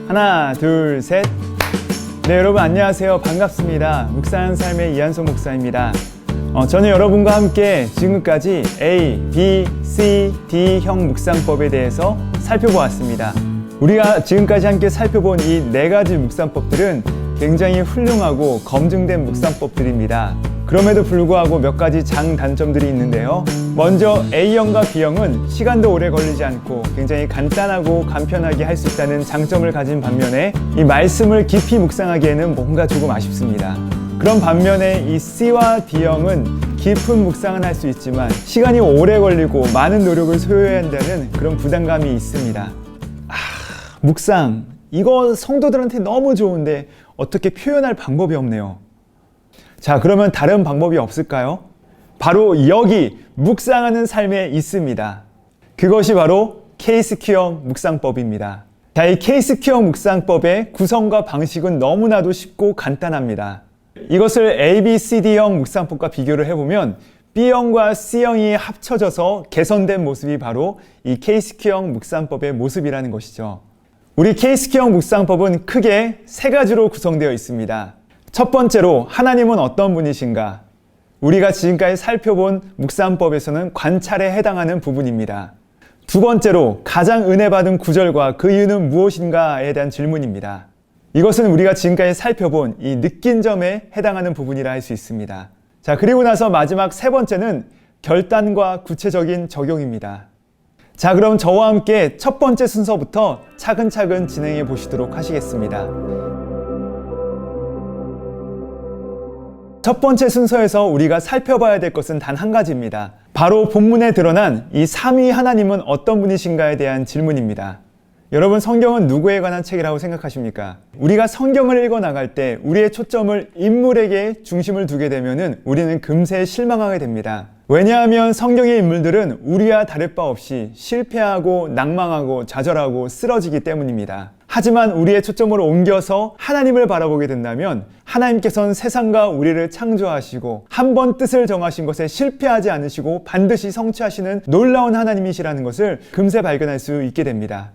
하나, 둘, 셋. 네, 여러분 안녕하세요. 반갑습니다. 묵상하는 삶의 이한솔 목사입니다. 저는 여러분과 함께 지금까지 A, B, C, D형 묵상법에 대해서 살펴보았습니다. 우리가 지금까지 함께 살펴본 이 네 가지 묵상법들은 굉장히 훌륭하고 검증된 묵상법들입니다. 그럼에도 불구하고 몇 가지 장단점들이 있는데요. 먼저 A형과 B형은 시간도 오래 걸리지 않고 굉장히 간단하고 간편하게 할 수 있다는 장점을 가진 반면에 이 말씀을 깊이 묵상하기에는 뭔가 조금 아쉽습니다. 그런 반면에 이 C와 D형은 깊은 묵상은 할 수 있지만 시간이 오래 걸리고 많은 노력을 소요해야 한다는 그런 부담감이 있습니다. 묵상, 이거 성도들한테 너무 좋은데 어떻게 표현할 방법이 없네요. 자, 그러면 다른 방법이 없을까요? 바로 여기 묵상하는 삶에 있습니다. 그것이 바로 케이스큐형 묵상법입니다. 자, 이 케이스큐형 묵상법의 구성과 방식은 너무나도 쉽고 간단합니다. 이것을 ABCD형 묵상법과 비교를 해보면 B형과 C형이 합쳐져서 개선된 모습이 바로 이 케이스큐형 묵상법의 모습이라는 것이죠. 우리 케이스큐형 묵상법은 크게 세 가지로 구성되어 있습니다. 첫 번째로 하나님은 어떤 분이신가? 우리가 지금까지 살펴본 묵상법에서는 관찰에 해당하는 부분입니다. 두 번째로 가장 은혜 받은 구절과 그 이유는 무엇인가에 대한 질문입니다. 이것은 우리가 지금까지 살펴본 이 느낀 점에 해당하는 부분이라 할 수 있습니다. 자, 그리고 나서 마지막 세 번째는 결단과 구체적인 적용입니다. 자, 그럼 저와 함께 첫 번째 순서부터 차근차근 진행해 보시도록 하시겠습니다. 첫 번째 순서에서 우리가 살펴봐야 될 것은 단 한 가지입니다. 바로 본문에 드러난 이 삼위 하나님은 어떤 분이신가에 대한 질문입니다. 여러분, 성경은 누구에 관한 책이라고 생각하십니까? 우리가 성경을 읽어 나갈 때 우리의 초점을 인물에게 중심을 두게 되면 우리는 금세 실망하게 됩니다. 왜냐하면 성경의 인물들은 우리와 다를 바 없이 실패하고 낭망하고 좌절하고 쓰러지기 때문입니다. 하지만 우리의 초점을 옮겨서 하나님을 바라보게 된다면 하나님께서는 세상과 우리를 창조하시고 한 번 뜻을 정하신 것에 실패하지 않으시고 반드시 성취하시는 놀라운 하나님이시라는 것을 금세 발견할 수 있게 됩니다.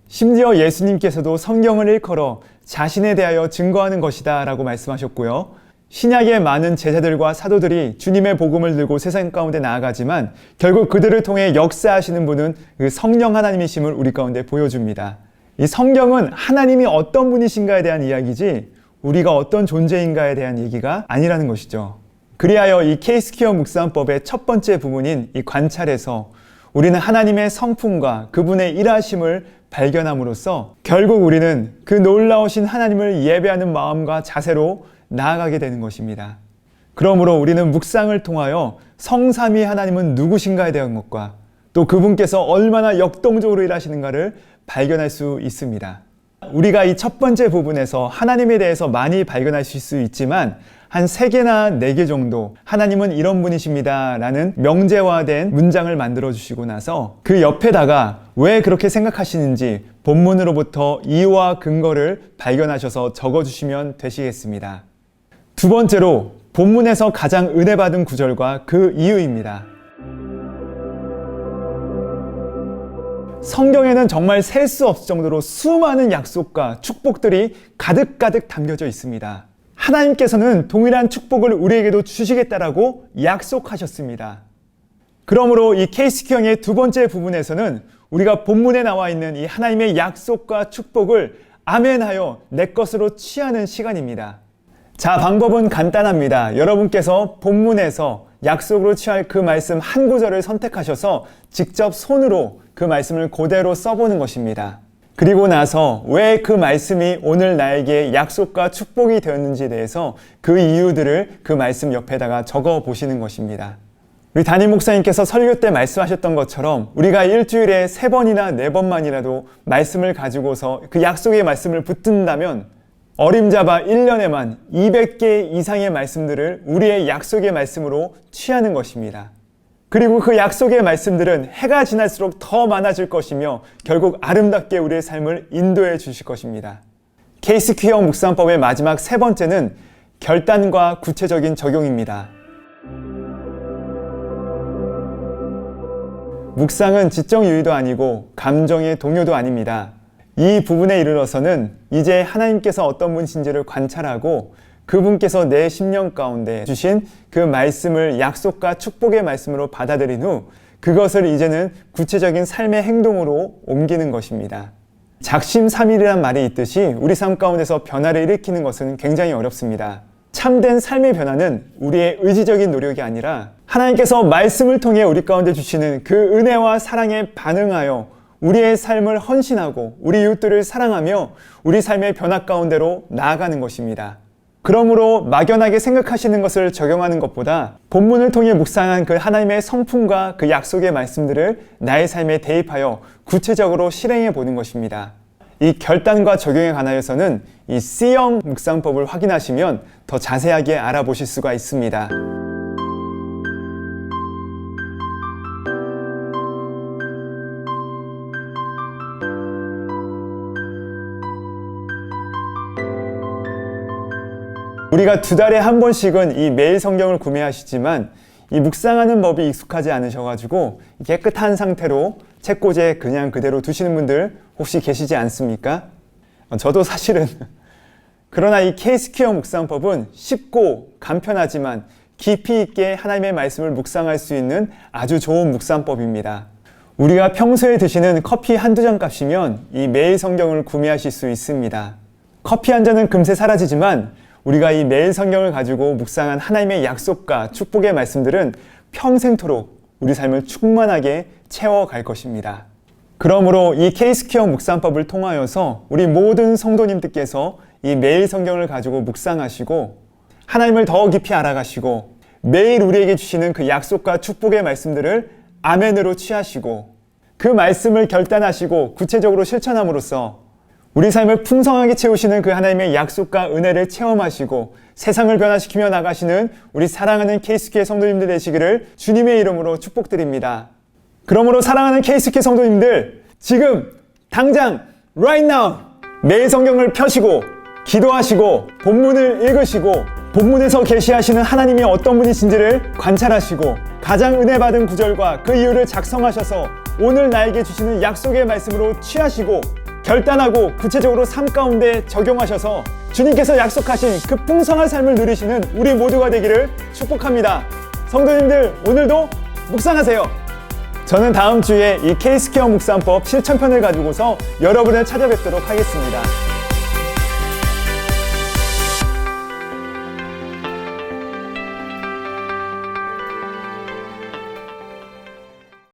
심지어 예수님께서도 성경을 일컬어 자신에 대하여 증거하는 것이다 라고 말씀하셨고요. 신약의 많은 제자들과 사도들이 주님의 복음을 들고 세상 가운데 나아가지만 결국 그들을 통해 역사하시는 분은 그 성령 하나님이심을 우리 가운데 보여줍니다. 이 성경은 하나님이 어떤 분이신가에 대한 이야기지 우리가 어떤 존재인가에 대한 얘기가 아니라는 것이죠. 그리하여 이 케이스큐형 묵상법의 첫 번째 부분인 이 관찰에서 우리는 하나님의 성품과 그분의 일하심을 발견함으로써 결국 우리는 그 놀라우신 하나님을 예배하는 마음과 자세로 나아가게 되는 것입니다. 그러므로 우리는 묵상을 통하여 성삼위 하나님은 누구신가에 대한 것과 또 그분께서 얼마나 역동적으로 일하시는가를 발견할 수 있습니다. 우리가 이 첫 번째 부분에서 하나님에 대해서 많이 발견할 수 있지만 한 3개나 4개 정도 하나님은 이런 분이십니다 라는 명제화된 문장을 만들어 주시고 나서 그 옆에다가 왜 그렇게 생각하시는지 본문으로부터 이유와 근거를 발견하셔서 적어주시면 되시겠습니다. 두 번째로 본문에서 가장 은혜 받은 구절과 그 이유입니다. 성경에는 정말 셀 수 없을 정도로 수많은 약속과 축복들이 가득가득 담겨져 있습니다. 하나님께서는 동일한 축복을 우리에게도 주시겠다라고 약속하셨습니다. 그러므로 이 케이스큐형의 두 번째 부분에서는 우리가 본문에 나와 있는 이 하나님의 약속과 축복을 아멘하여 내 것으로 취하는 시간입니다. 자, 방법은 간단합니다. 여러분께서 본문에서 약속으로 취할 그 말씀 한 구절을 선택하셔서 직접 손으로 그 말씀을 그대로 써보는 것입니다. 그리고 나서 왜 그 말씀이 오늘 나에게 약속과 축복이 되었는지에 대해서 그 이유들을 그 말씀 옆에다가 적어 보시는 것입니다. 우리 담임 목사님께서 설교 때 말씀하셨던 것처럼 우리가 일주일에 3번이나 4번만이라도 말씀을 가지고서 그 약속의 말씀을 붙든다면 어림잡아 1년에만 200개 이상의 말씀들을 우리의 약속의 말씀으로 취하는 것입니다. 그리고 그 약속의 말씀들은 해가 지날수록 더 많아질 것이며 결국 아름답게 우리의 삶을 인도해 주실 것입니다. 케이스큐형 묵상법의 마지막 3번째는 결단과 구체적인 적용입니다. 묵상은 지적 유의도 아니고 감정의 동요도 아닙니다. 이 부분에 이르러서는 이제 하나님께서 어떤 분이신지를 관찰하고 그분께서 내 심령 가운데 주신 그 말씀을 약속과 축복의 말씀으로 받아들인 후 그것을 이제는 구체적인 삶의 행동으로 옮기는 것입니다. 작심삼일이란 말이 있듯이 우리 삶 가운데서 변화를 일으키는 것은 굉장히 어렵습니다. 참된 삶의 변화는 우리의 의지적인 노력이 아니라 하나님께서 말씀을 통해 우리 가운데 주시는 그 은혜와 사랑에 반응하여 우리의 삶을 헌신하고 우리 이웃들을 사랑하며 우리 삶의 변화 가운데로 나아가는 것입니다. 그러므로 막연하게 생각하시는 것을 적용하는 것보다 본문을 통해 묵상한 그 하나님의 성품과 그 약속의 말씀들을 나의 삶에 대입하여 구체적으로 실행해 보는 것입니다. 이 결단과 적용에 관하여서는 이 C형 묵상법을 확인하시면 더 자세하게 알아보실 수가 있습니다. 우리가 2달에 한 번씩은 이 매일 성경을 구매하시지만 이 묵상하는 법이 익숙하지 않으셔가지고 깨끗한 상태로 책꽂이에 그냥 그대로 두시는 분들 혹시 계시지 않습니까? 저도 사실은 그러나 이 K-스퀘어 묵상법은 쉽고 간편하지만 깊이 있게 하나님의 말씀을 묵상할 수 있는 아주 좋은 묵상법입니다. 우리가 평소에 드시는 커피 한두 잔 값이면 이 매일 성경을 구매하실 수 있습니다. 커피 한 잔은 금세 사라지지만 우리가 이 매일 성경을 가지고 묵상한 하나님의 약속과 축복의 말씀들은 평생토록 우리 삶을 충만하게 채워갈 것입니다. 그러므로 이 K-스퀘어 묵상법을 통하여서 우리 모든 성도님들께서 이 매일 성경을 가지고 묵상하시고 하나님을 더 깊이 알아가시고 매일 우리에게 주시는 그 약속과 축복의 말씀들을 아멘으로 취하시고 그 말씀을 결단하시고 구체적으로 실천함으로써 우리 삶을 풍성하게 채우시는 그 하나님의 약속과 은혜를 체험하시고 세상을 변화시키며 나가시는 우리 사랑하는 K-스퀘어 성도님들 되시기를 주님의 이름으로 축복드립니다. 그러므로 사랑하는 K-스퀘어 성도님들, 지금 당장 right now 매일 성경을 펴시고 기도하시고 본문을 읽으시고 본문에서 계시하시는 하나님이 어떤 분이신지를 관찰하시고 가장 은혜 받은 구절과 그 이유를 작성하셔서 오늘 나에게 주시는 약속의 말씀으로 취하시고 결단하고 구체적으로 삶 가운데 적용하셔서 주님께서 약속하신 그 풍성한 삶을 누리시는 우리 모두가 되기를 축복합니다. 성도님들, 오늘도 묵상하세요. 저는 다음 주에 이 K-스퀘어 묵상법 실천편을 가지고서 여러분을 찾아뵙도록 하겠습니다.